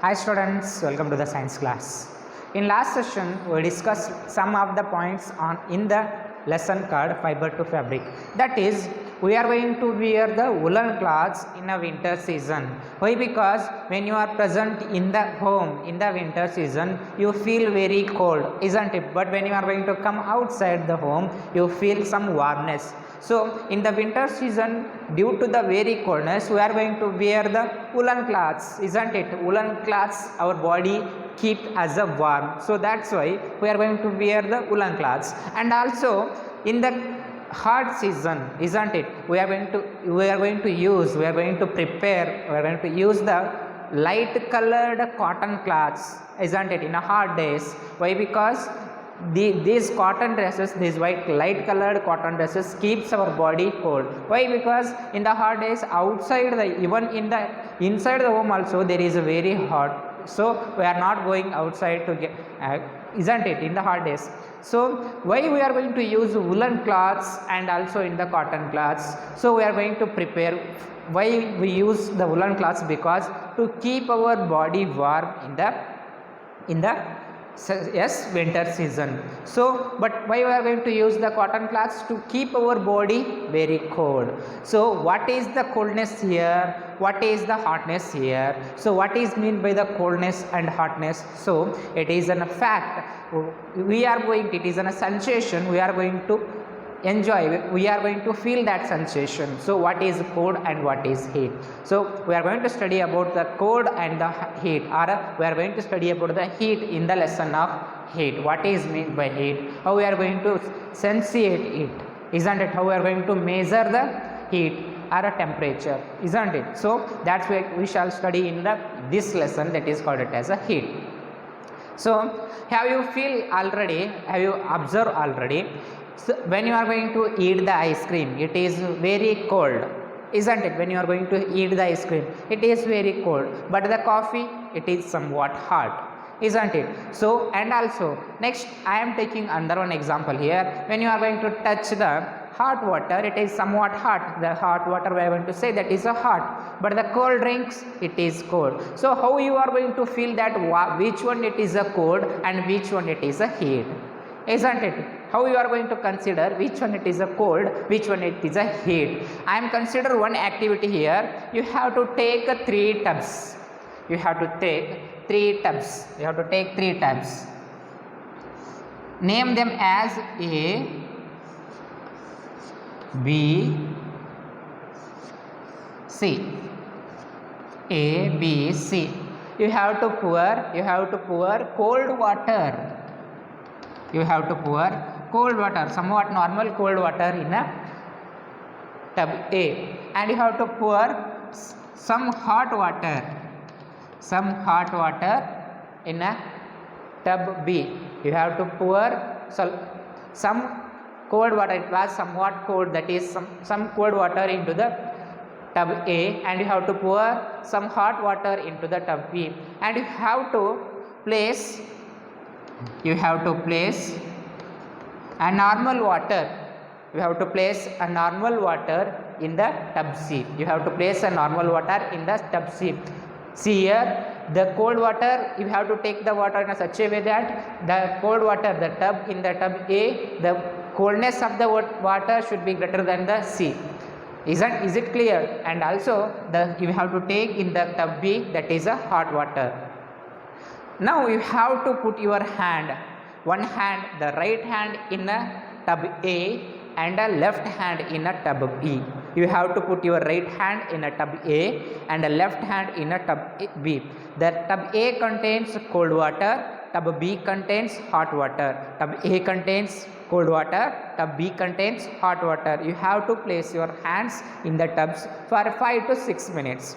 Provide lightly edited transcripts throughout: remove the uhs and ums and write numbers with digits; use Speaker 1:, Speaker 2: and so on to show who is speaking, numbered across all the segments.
Speaker 1: Hi students, welcome to the science class. In last session, we discussed some of the points on in the lesson called fiber to fabric. That is, we are going to wear the woolen cloths in a winter season. Why? Because when you are present in the home in the winter season, you feel very cold, isn't it? But when you are going to come outside the home, you feel some warmness. So in the winter season, due to the very coldness, we are going to wear the woolen cloths, isn't it? Woolen cloths, our body keep as a warm. So that's why we are going to wear the woolen cloths. And also in the hot season, isn't it? We are going to use the light colored cotton cloths, isn't it? In a hot days. Why? Because these cotton dresses, these light colored cotton dresses keeps our body cold. Why? Because in the hot days outside even in the inside the home also there is a very hot, so we are not going outside to get isn't it, in the hot days. So why we are going to use woolen cloths and also in the cotton cloths? So we are going to prepare. Why we use the woolen cloths? Because to keep our body warm in the winter season. So but why we are going to use the cotton cloths? To keep our body very cold. So what is the coldness here? What is the hotness here? So what is mean by the coldness and hotness? So it is a fact, it is a sensation we are going to enjoy, we are going to feel that sensation. So what is cold and what is heat? So we are going to study about the cold and the heat, or we are going to study about the heat in the lesson of heat. What is meant by heat? How we are going to sensate it, isn't it? How we are going to measure the heat or a temperature, isn't it? So that's what we shall study in this lesson, that is called it as a heat. So have you observed already? So when you are going to eat the ice cream, it is very cold, isn't it? When you are going to eat the ice cream, it is very cold, but the coffee, it is somewhat hot, isn't it? So and also next I am taking another one example here. When you are going to touch the hot water, it is somewhat hot. The hot water we are going to say that is a hot, but the cold drinks, it is cold. So how you are going to feel that which one it is a cold and which one it is a heat, isn't it? How you are going to consider which one it is a cold, which one it is a heat? I am consider one activity here. You have to take 3 tubs. You have to take 3 tubs. Name them as A, B, C. A, B, C. You have to pour cold water. You have to pour cold water, somewhat normal cold water in a tub A, and you have to pour some hot water in a tub B. You have to pour some cold water, it was somewhat cold, that is some cold water into the tub A, and you have to pour some hot water into the tub B, and you have to place a normal water. You have to place a normal water in the tub C. You have to place a normal water in the tub C. See here, the cold water, you have to take the water in such a way that the cold water, the tub in the tub A, the coldness of the water should be greater than the C. Is it clear? And also you have to take in the tub B, that is a hot water. Now you have to put your hand, one hand, the right hand in a tub A and a left hand in a tub B. You have to put your right hand in a tub A and a left hand in a tub B. The tub A contains cold water, tub B contains hot water. Tub A contains cold water, tub B contains hot water. You have to place your hands in the tubs for 5 to 6 minutes.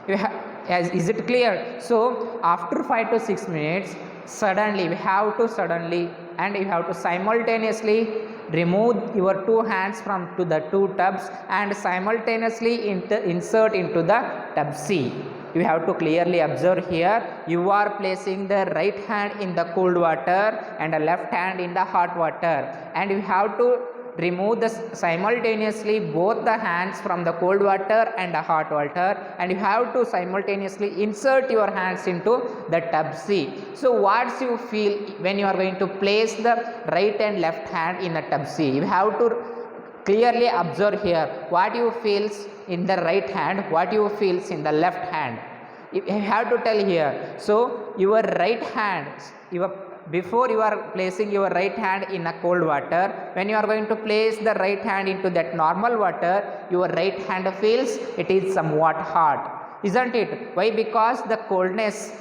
Speaker 1: Is it clear? So after 5 to 6 minutes, you have to simultaneously remove your 2 hands from the 2 tubs and simultaneously insert into the tub C. You have to clearly observe here, you are placing the right hand in the cold water and the left hand in the hot water, and you have to remove the simultaneously both the hands from the cold water and the hot water, and you have to simultaneously insert your hands into the tub C. So what you feel when you are going to place the right and left hand in the tub C? You have to clearly observe here what you feels in the right hand, what you feels in the left hand. You have to tell here. So your right hand, before you are placing your right hand in a cold water, when you are going to place the right hand into that normal water, your right hand feels it is somewhat hot, isn't it? Why? Because the coldness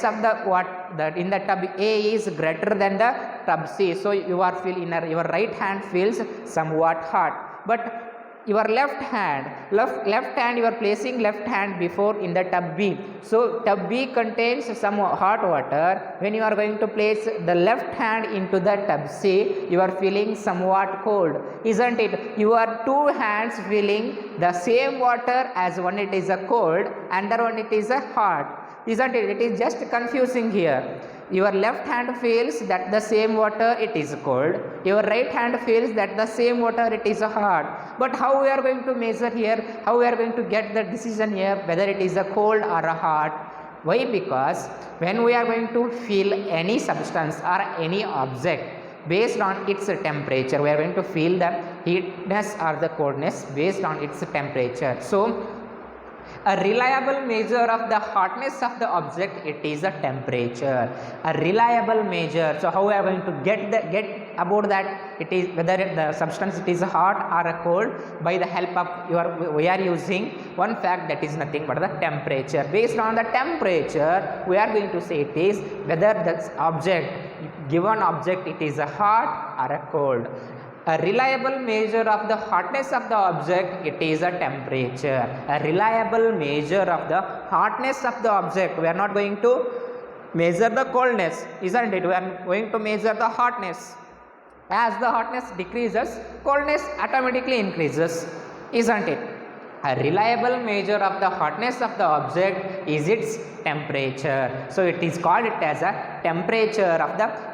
Speaker 1: of the in the tub A is greater than the tub C. So you are feeling your right hand feels somewhat hot. But your left hand you are placing left hand before in the tub B. So tub B contains some hot water. When you are going to place the left hand into the tub C, you are feeling somewhat cold, isn't it? Your two hands feeling the same water, as one it is a cold, another one it is a hot, isn't it? It is just confusing here. Your left hand feels that the same water it is cold, your right hand feels that the same water it is hot. But how we are going to measure here, how we are going to get the decision here whether it is a cold or a hot? Why? Because when we are going to feel any substance or any object based on its temperature, we are going to feel the heatness or the coldness based on its temperature. So a reliable measure of the hotness of the object, it is a temperature. A reliable measure. So how we are going to get about that, it is whether the substance it is hot or a cold, by the help of we are using one fact, that is nothing but the temperature. Based on the temperature, we are going to say it is whether the object, given object, it is a hot or a cold. A reliable measure of the hotness of the object, it is a temperature. A reliable measure of the hotness of the object. We are not going to measure the coldness, isn't it? We are going to measure the hotness. As the hotness decreases, coldness automatically increases, isn't it? A reliable measure of the hotness of the object is its temperature. So it is called it as a temperature of the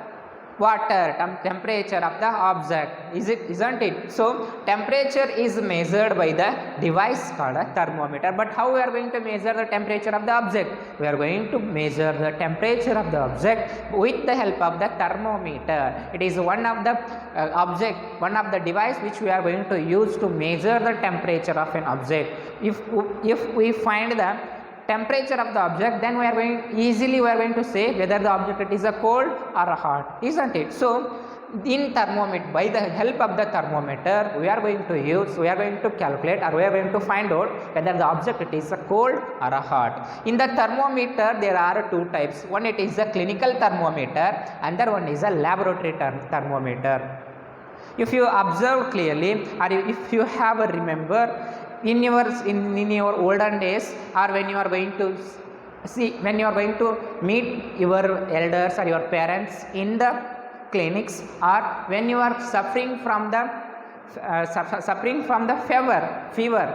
Speaker 1: water, temperature of the object, isn't it? So temperature is measured by the device called a thermometer. But how we are going to measure the temperature of the object? We are going to measure the temperature of the object with the help of the thermometer. It is one of the one of the device which we are going to use to measure the temperature of an object. If we find the temperature of the object, then we are going to say whether the object it is a cold or a hot, isn't it? So in thermometer, by the help of the thermometer, we are going to calculate, or we are going to find out whether the object it is a cold or a hot. In the thermometer, there are two types. One, it is a clinical thermometer, another one is a laboratory thermometer. If you observe clearly, or if you have a remember, in your olden days, or when you are going to meet your elders or your parents in the clinics, or when you are suffering from the fever,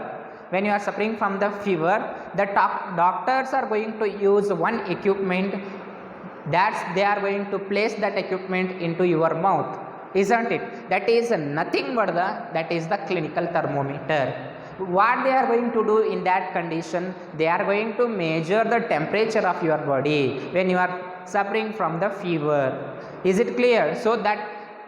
Speaker 1: when you are suffering from the fever, the doctors are going to use one equipment, that they are going to place that equipment into your mouth, isn't it? That is nothing but that is the clinical thermometer. What they are going to do in that condition, they are going to measure the temperature of your body when you are suffering from the fever. Is it clear? So that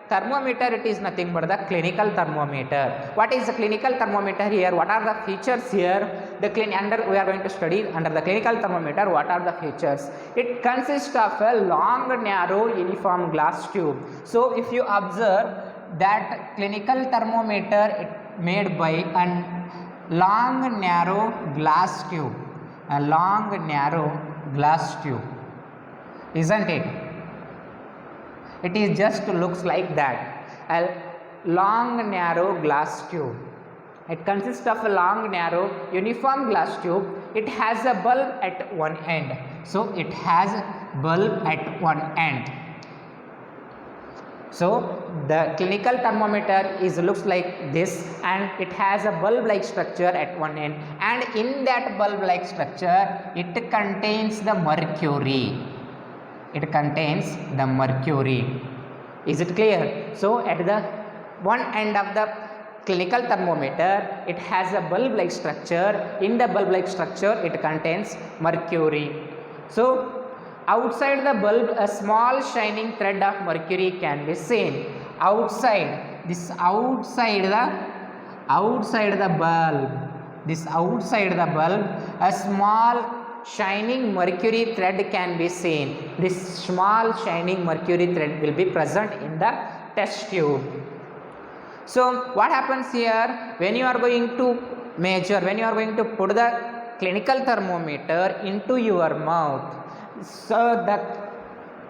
Speaker 1: thermometer, it is nothing but the clinical thermometer. What is the clinical thermometer here? What are the features here? We are going to study under the clinical thermometer what are the features. It consists of a long, narrow, uniform glass tube. So if you observe that clinical thermometer, it made by an long narrow glass tube, a long narrow glass tube, isn't it? It is just looks like that, a long narrow glass tube. It consists of a long narrow uniform glass tube. It has a bulb at one end. So it has a bulb at one end. So the clinical thermometer looks like this, and it has a bulb like structure at one end, and in that bulb like structure it contains the mercury. It contains the mercury. Is it clear? So at the one end of the clinical thermometer, it has a bulb like structure. In the bulb like structure, it contains mercury. So outside the bulb, a small shining thread of mercury can be seen. Outside the bulb, a small shining mercury thread can be seen. This small shining mercury thread will be present in the test tube. So what happens here, when you are going to measure, when you are going to put the clinical thermometer into your mouth, so the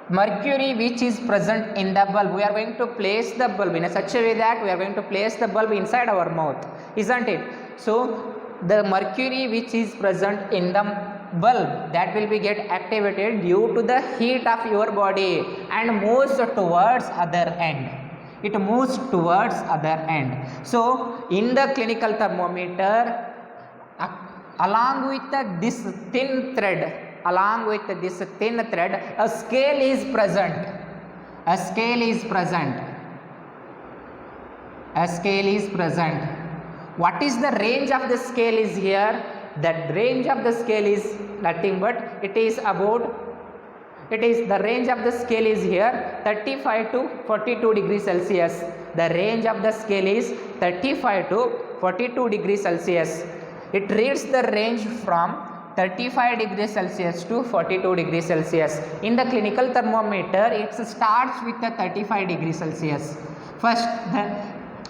Speaker 1: mercury which is present in the bulb, we are going to place the bulb in such a way that we are going to place the bulb inside our mouth, isn't it? So the mercury which is present in the bulb, that will be get activated due to the heat of your body and moves towards other end. It moves towards other end. So in the clinical thermometer, along with this thin thread, a scale is present. What is the range of the scale is here? That range of the scale is nothing but the range of the scale is here 35 to 42 degrees Celsius. The range of the scale is 35 to 42 degrees Celsius. It reads the range from 35 degrees Celsius to 42 degrees Celsius. In the clinical thermometer, it starts with the 35 degrees Celsius. First the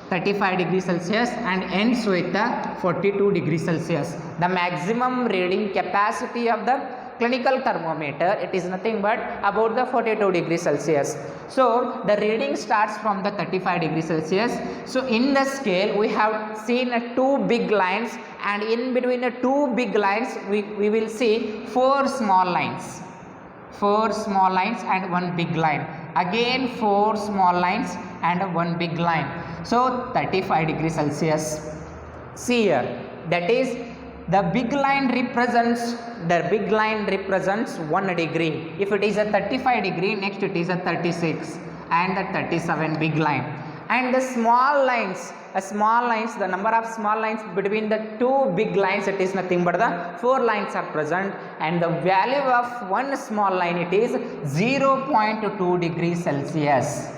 Speaker 1: 35 degrees Celsius and ends with the 42 degrees Celsius. The maximum reading capacity of the clinical thermometer, it is nothing but about the 42 degrees Celsius. So the reading starts from the 35 degrees Celsius. So in the scale we have seen two big lines, and in between the two big lines we will see four small lines and one big line. Again 4 small lines and one big line. So 35 degrees Celsius. See here, that is the big line represents 1 degree. If it is a 35 degree, next it is a 36 and the 37 big line. And the small lines, the number of small lines between the two big lines, it is nothing but the 4 lines are present, and the value of one small line, it is 0.2 degrees Celsius.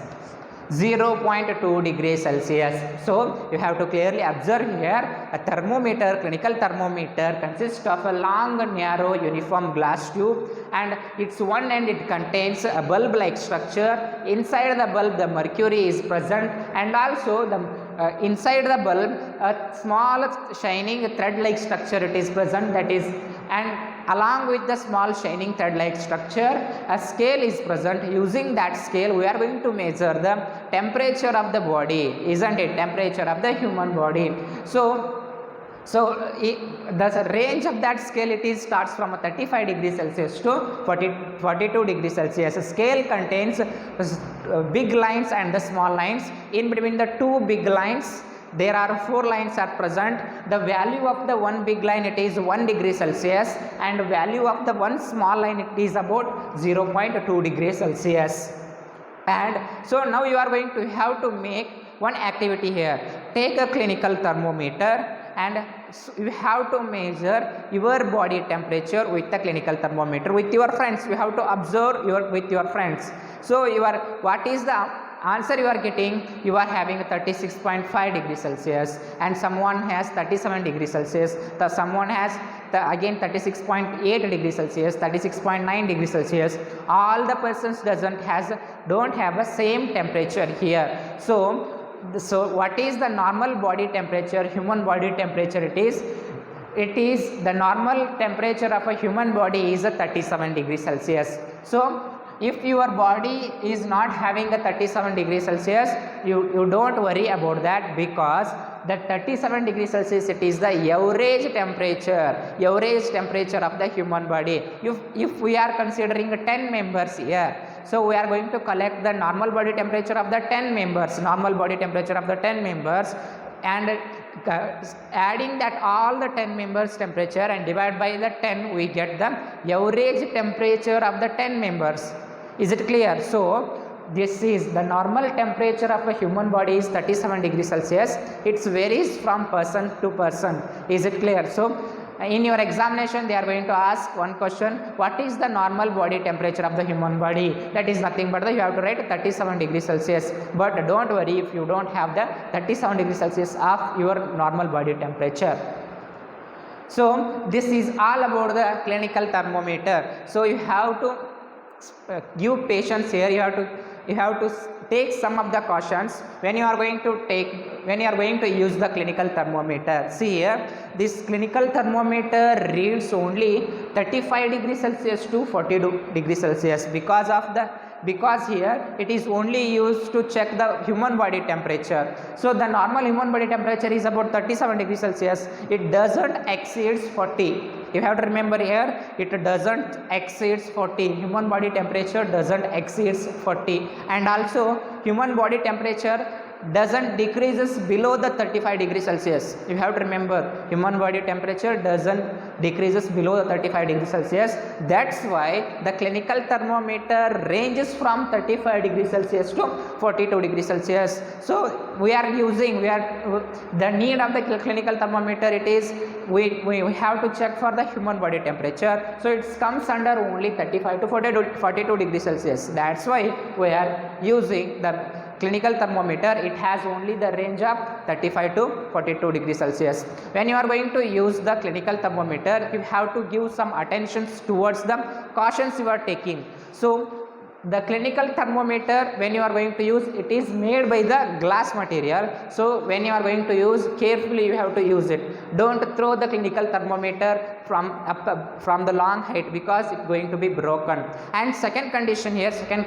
Speaker 1: 0.2 degrees Celsius. So you have to clearly observe here, a thermometer, clinical thermometer consists of a long, narrow, uniform glass tube, and its one end it contains a bulb like structure. Inside the bulb the mercury is present, and also the inside the bulb a small shining thread like structure it is present, that is, and along with the small shining thread like structure, a scale is present. Using that scale we are going to measure the temperature of the body, isn't it? Temperature of the human body. So the range of that scale, it is starts from 35 degrees Celsius to 42 degrees Celsius. A scale contains big lines and the small lines. In between the two big lines there are 4 lines are present. The value of the one big line, it is 1 degree Celsius, and value of the one small line, it is about 0.2 degrees Celsius. And so now you are going to have to make one activity here. Take a clinical thermometer and you have to measure your body temperature with the clinical thermometer with your friends. You have to observe with your friends. So what is the answer you are getting? You are having 36.5 degrees Celsius, and someone has 37 degrees Celsius, someone has again 36.8 degrees Celsius, 36.9 degrees Celsius. All the persons don't have the same temperature here. So what is the normal body temperature, human body temperature? It is the normal temperature of a human body is 37 degrees Celsius. So if your body is not having a 37 degrees Celsius, you don't worry about that, because the 37 degrees Celsius, it is the average temperature of the human body. If we are considering 10 members here, so we are going to collect the normal body temperature of the 10 members, and adding that all the 10 members temperature and divide by the 10, we get the average temperature of the 10 members. Is it clear? So this is the normal temperature of a human body is 37 degrees Celsius. It varies from person to person. Is it clear? So in your examination they are going to ask one question, what is the normal body temperature of the human body? That is nothing but you have to write 37 degrees Celsius. But don't worry if you don't have the 37 degrees Celsius of your normal body temperature. So this is all about the clinical thermometer. So you have to give patience here. You have to take some of the cautions when you are going to use the clinical thermometer. See here, this clinical thermometer reads only 35 degrees Celsius to 42 degrees Celsius because here it is only used to check the human body temperature. So the normal human body temperature is about 37 degrees Celsius. It doesn't exceed 40. You have to remember here, it doesn't exceed 40. Human body temperature doesn't exceed 40, and also human body temperature doesn't decreases below the 35 degrees Celsius. You have to remember, human body temperature doesn't decreases below the 35 degrees Celsius. That's why the clinical thermometer ranges from 35 degrees Celsius to 42 degrees Celsius. So the need of the clinical thermometer, it is we have to check for the human body temperature. So it comes under only 35 to 42 degrees Celsius. That's why we are using the clinical thermometer. It has only the range of 35 to 42 degrees Celsius. When you are going to use the clinical thermometer, you have to give some attention towards the cautions you are taking. So the clinical thermometer, when you are going to use, it is made by the glass material. So when you are going to use, carefully you have to use it. Don't throw the clinical thermometer from the long height, because it's going to be broken. And second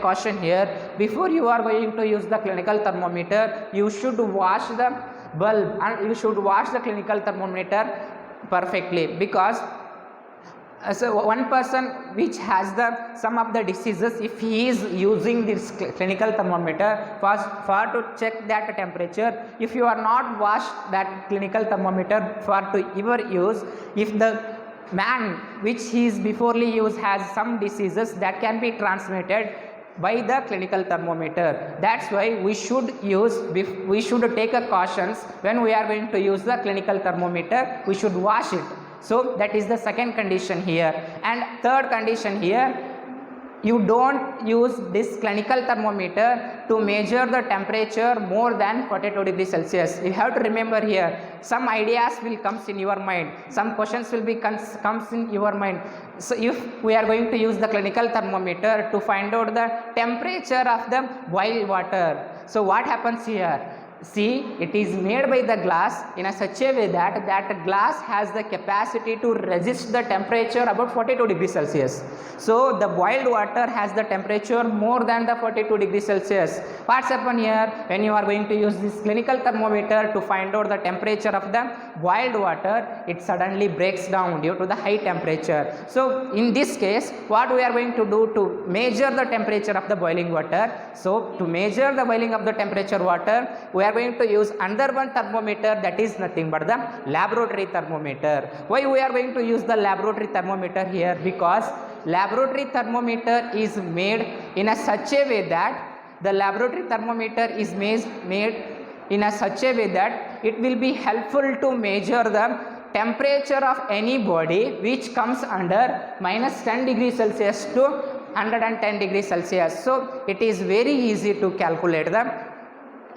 Speaker 1: caution here, before you are going to use the clinical thermometer, you should wash the bulb and you should wash the clinical thermometer perfectly, because so one person which has some of the diseases, if he is using this clinical thermometer for to check that temperature, if you are not washed that clinical thermometer for to ever use, if the man which he is beforely used has some diseases that can be transmitted by the clinical thermometer. That's why we should take a cautions when we are going to use the clinical thermometer. We should wash it. So that is the second condition here. And third condition here, you don't use this clinical thermometer to measure the temperature more than 42 degrees Celsius. You have to remember here, some ideas will comes in your mind, some questions will be comes in your mind. So if we are going to use the clinical thermometer to find out the temperature of the boiled water, so what happens here? See, it is made by the glass in a such a way that glass has the capacity to resist the temperature about 42 degrees Celsius. So the boiled water has the temperature more than the 42 degrees Celsius. What's happened here? When you are going to use this clinical thermometer to find out the temperature of the boiled water, it suddenly breaks down due to the high temperature. So in this case, what we are going to do to measure the temperature of the boiling water? So to measure the boiling of the temperature water, we are going to use another one thermometer, that is nothing but the laboratory thermometer. Why we are going to use the laboratory thermometer here? Because laboratory thermometer is made in a such a way that the laboratory thermometer is made in a such a way that it will be helpful to measure the temperature of any body which comes under minus 10 degrees Celsius to 110 degrees Celsius. So it is very easy to calculate the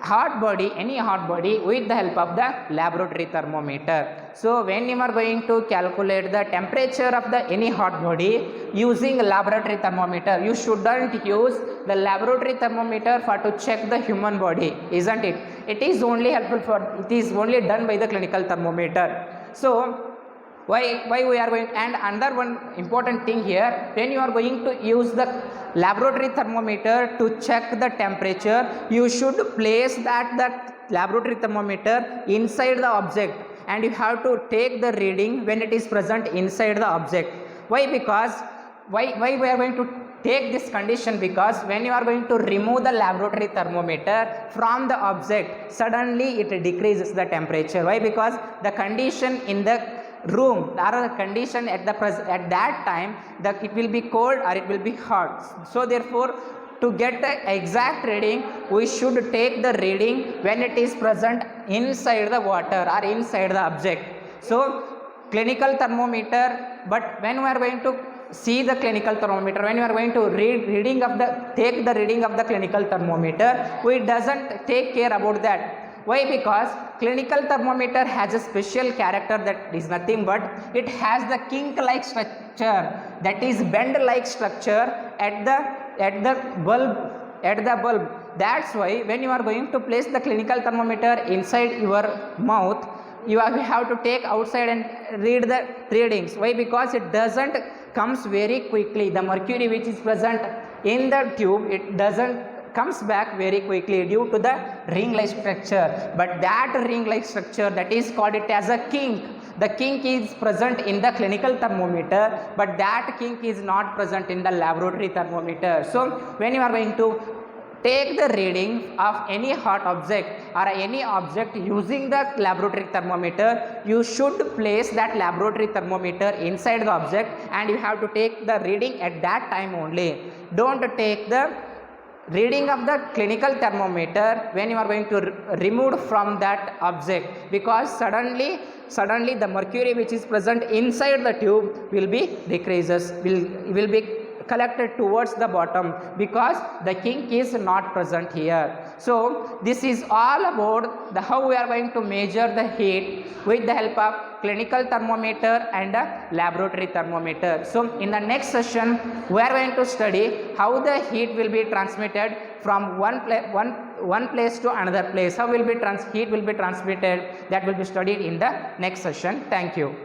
Speaker 1: any hot body with the help of the laboratory thermometer. So when you are going to calculate the temperature of the any hot body using a laboratory thermometer, you shouldn't use the laboratory thermometer for to check the human body, isn't it? It is only it is only done by the clinical thermometer. So why we are going, and another one important thing here, when you are going to use the laboratory thermometer to check the temperature, you should place that laboratory thermometer inside the object, and you have to take the reading when it is present inside the object. Why? Because why we are going to take this condition? Because when you are going to remove the laboratory thermometer from the object, suddenly it decreases the temperature. Why? Because the condition in the room or the condition at that time, that it will be cold or it will be hot. So therefore to get the exact reading, we should take the reading when it is present inside the water or inside the object. So clinical thermometer, but when we are going to see the clinical thermometer, when you are going to take the reading of the clinical thermometer, we doesn't take care about that. Why? Because clinical thermometer has a special character, that is nothing but it has the kink like structure, that is bend like structure at the bulb. That's why when you are going to place the clinical thermometer inside your mouth, you have to take outside and read the readings. Why? Because it doesn't comes very quickly. The mercury which is present in the tube, it doesn't comes back very quickly due to the ring like structure. But that ring like structure, that is called it as a kink. The kink is present in the clinical thermometer, but that kink is not present in the laboratory thermometer. So when you are going to take the reading of any hot object or any object using the laboratory thermometer, you should place that laboratory thermometer inside the object and you have to take the reading at that time only. Don't take the reading of the clinical thermometer when you are going to remove from that object, because suddenly the mercury which is present inside the tube will be will be collected towards the bottom, because the kink is not present here. So this is all about the how we are going to measure the heat with the help of clinical thermometer and a laboratory thermometer. So in the next session we are going to study how the heat will be transmitted from one place to another place. How heat will be transmitted, that will be studied in the next session. Thank you.